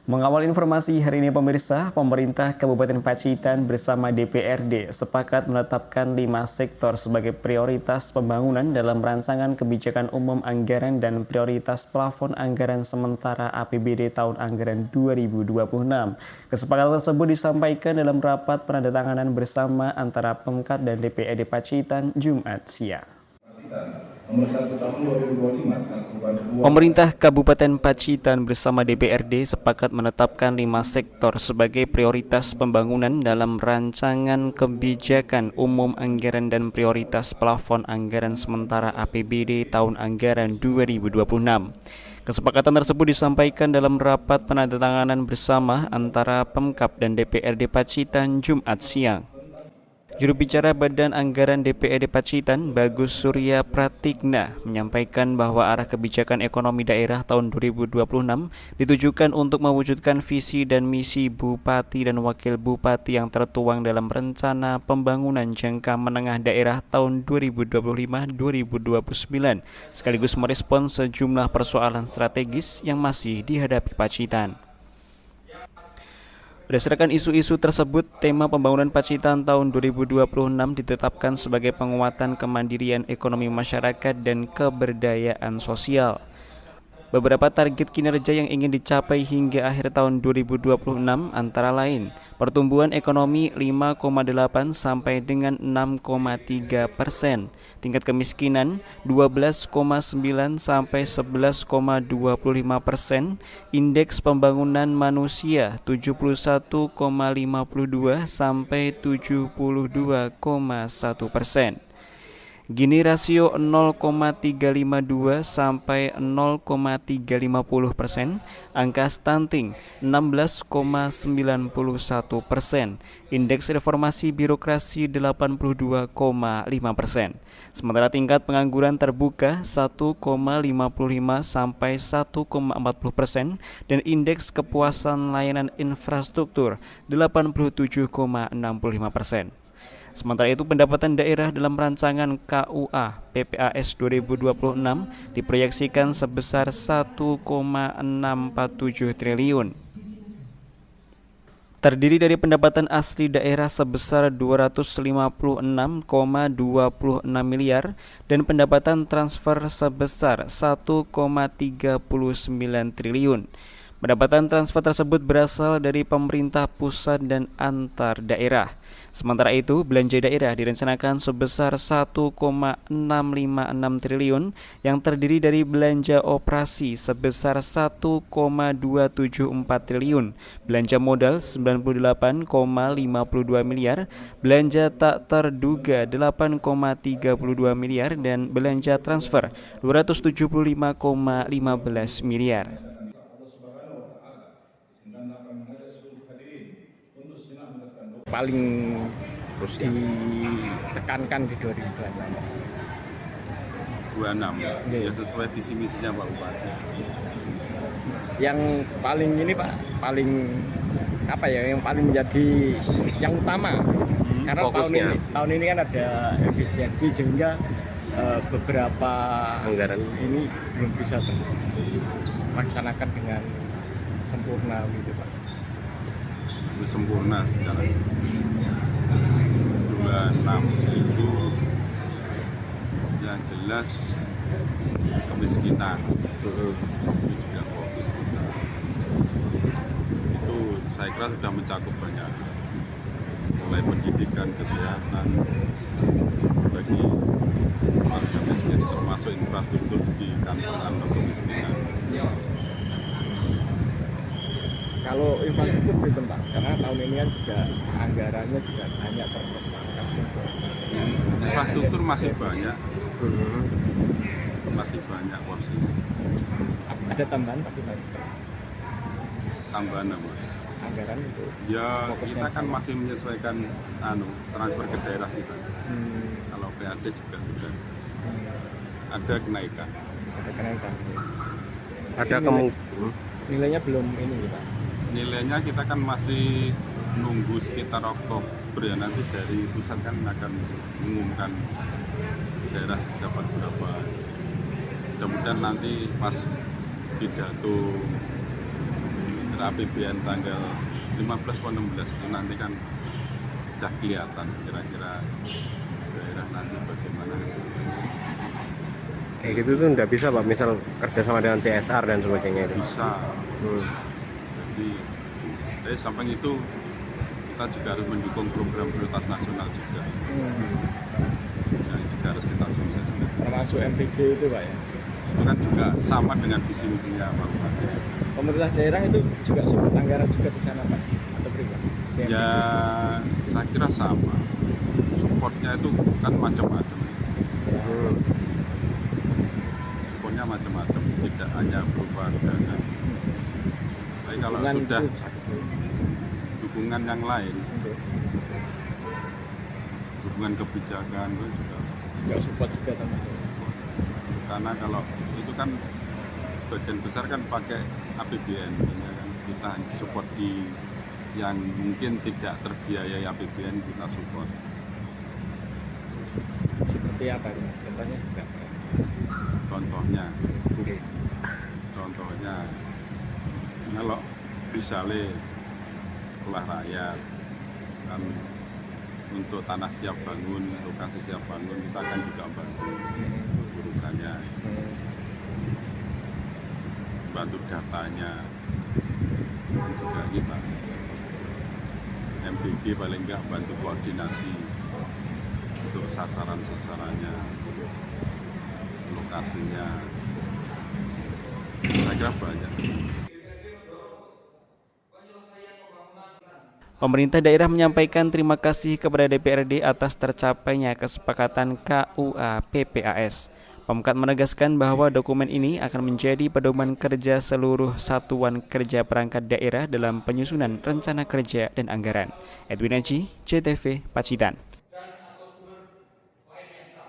Mengawal informasi hari ini pemirsa, pemerintah Kabupaten Pacitan bersama DPRD sepakat menetapkan 5 sektor sebagai prioritas pembangunan dalam rancangan kebijakan umum anggaran dan prioritas plafon anggaran sementara APBD tahun anggaran 2026. Kesepakatan tersebut disampaikan dalam rapat penandatanganan bersama antara Pemkab dan DPRD Pacitan Jumat siang. Pemerintah Kabupaten Pacitan bersama DPRD sepakat menetapkan 5 sektor sebagai prioritas pembangunan dalam rancangan kebijakan umum anggaran dan prioritas plafon anggaran sementara APBD tahun anggaran 2026. Kesepakatan tersebut disampaikan dalam rapat penandatanganan bersama antara Pemkab dan DPRD Pacitan Jumat siang. Juru bicara Badan Anggaran DPRD Pacitan, Bagus Surya Pratigna, menyampaikan bahwa arah kebijakan ekonomi daerah tahun 2026 ditujukan untuk mewujudkan visi dan misi Bupati dan Wakil Bupati yang tertuang dalam Rencana Pembangunan Jangka Menengah Daerah tahun 2025-2029, sekaligus merespons sejumlah persoalan strategis yang masih dihadapi Pacitan. Berdasarkan isu-isu tersebut, tema pembangunan Pacitan tahun 2026 ditetapkan sebagai penguatan kemandirian ekonomi masyarakat dan keberdayaan sosial. Beberapa target kinerja yang ingin dicapai hingga akhir tahun 2026 antara lain pertumbuhan ekonomi 5,8 sampai dengan 6,3%, tingkat kemiskinan 12,9 sampai 11,25%, indeks pembangunan manusia 71,52 sampai 72,1%. Gini rasio 0,352 sampai 0,350%, angka stunting 16,91%, indeks reformasi birokrasi 82,5%. Sementara tingkat pengangguran terbuka 1,55 sampai 1,40% dan indeks kepuasan layanan infrastruktur 87,65%. Sementara itu, pendapatan daerah dalam rancangan KUA PPAS 2026 diproyeksikan sebesar 1,647 triliun. Terdiri dari pendapatan asli daerah sebesar 256,26 miliar dan pendapatan transfer sebesar 1,39 triliun. Pendapatan transfer tersebut berasal dari pemerintah pusat dan antar daerah. Sementara itu, belanja daerah direncanakan sebesar 1,656 triliun yang terdiri dari belanja operasi sebesar 1,274 triliun, belanja modal 98,52 miliar, belanja tak terduga 8,32 miliar dan belanja transfer 275,15 miliar. Paling ditekankan di 2026 ya sesuai visi misinya Pak Bupati. Yang paling ini Pak, paling apa ya, yang paling menjadi yang utama karena tahun ini kan ada efisiensi sehingga beberapa anggaran ini belum bisa terlaksanakan dengan sempurna gitu Pak. Sempurna secara 26 itu yang jelas kemiskinan itu juga fokus kita, itu saya kira sudah mencakup banyak, mulai pendidikan, kesehatan bagi warga miskin, termasuk infrastruktur di kantoran kemiskinan. Kalau infrastruktur begitu Pak, karena tahun ini kan juga anggarannya juga banyak terpangkas. Infrastruktur masih banyak, porsinya. Ada tambahan tapi Tambahan apa? Anggaran itu. Ya kita kan masih menyesuaikan transfer ke daerah kita. Kalau PAD juga sudah ada kenaikan. Ada kemungkinan. Nilainya belum ini Pak. Nilainya kita kan masih nunggu sekitar Oktober ya, nanti dari pusat kan akan mengumumkan daerah dapat berapa. Mudah-mudahan nanti pas pidato APBN tanggal 15 atau 16 itu nanti kan sudah kelihatan kira-kira daerah nanti bagaimana. Kayak gitu tuh nggak bisa Pak, misal kerjasama dengan CSR dan sebagainya itu. Bisa. Jadi samping itu kita juga harus mendukung program prioritas nasional juga. Yang juga harus kita sukseskan. Termasuk MPG itu Pak ya. Itu kan juga sama dengan visi misinya Pak Bupati. Pemerintah daerah itu juga support anggaran juga di sana Pak atau bagaimana? Ya saya kira sama. Supportnya itu kan macam-macam. Supportnya macam-macam, tidak hanya berupa dana. Tapi kalau sudah dukungan yang lain, dukungan kebijakan itu juga support juga teman-teman. karena kalau itu kan sebagian besar kan pakai APBN, ya kan kita support di yang mungkin tidak terbiayai APBN kita support. Seperti apa itu? Contohnya juga. Contohnya kalau misalnya kelah rakyat kan untuk tanah siap bangun, lokasi siap bangun kita akan juga bantu urusannya, bantu datanya dan juga kita MPG paling enggak bantu koordinasi untuk sasaran-sasarannya, lokasinya, saya kira banyak. Pemerintah daerah menyampaikan terima kasih kepada DPRD atas tercapainya kesepakatan KUA PPAS. Pemkat menegaskan bahwa dokumen ini akan menjadi pedoman kerja seluruh satuan kerja perangkat daerah dalam penyusunan rencana kerja dan anggaran. Edwin Aji, JTV, Pacitan.